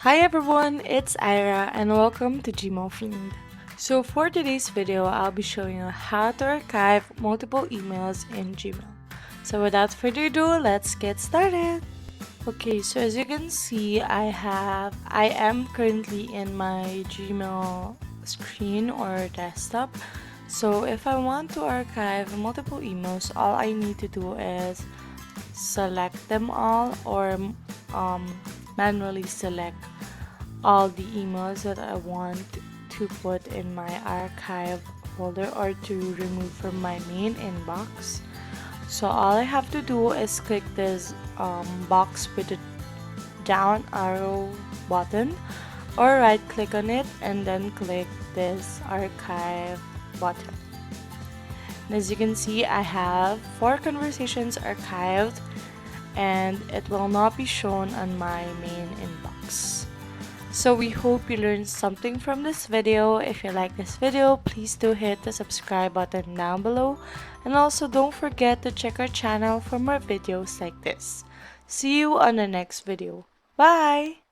Hi everyone, it's Ira and welcome to gmailfiend. So for today's video, I'll be showing you how to archive multiple emails in Gmail. So without further ado, let's get started. Okay, so as you can see, I am currently in my Gmail screen or desktop. So if I want to archive multiple emails, all I need to do is select them all or manually select all the emails that I want to put in my archive folder or to remove from my main inbox. So all I have to do is click this box with the down arrow button or right click on it and then click this archive button. And as you can see, I have 4 conversations archived and it will not be shown on my main inbox. So we hope you learned something from this video. If you like this video, please do hit the subscribe button down below. And also don't forget to check our channel for more videos like this. See you on the next video. Bye!